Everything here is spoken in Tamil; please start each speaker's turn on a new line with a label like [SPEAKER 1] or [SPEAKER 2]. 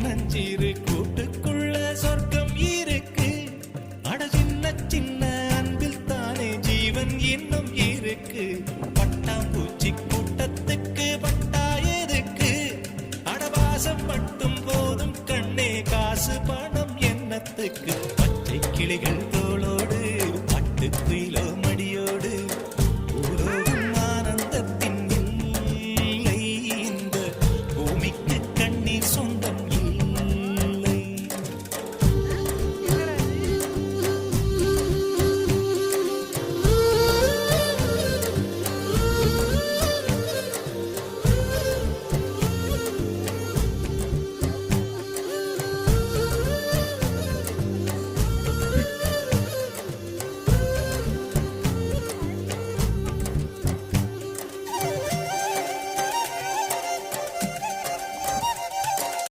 [SPEAKER 1] சின்னஞ்சிறு கூட்டுக்குள்ள சொர்க்கம் இருக்கு. அட சின்ன சின்ன அன்பில் தானே ஜீவன் இன்னும் இருக்கு. பட்டாம்பூச்சி கூட்டத்துக்கு பட்டா எதுக்கு? அடவாசம் மட்டும் போதும் கண்ணே, காசு பணம்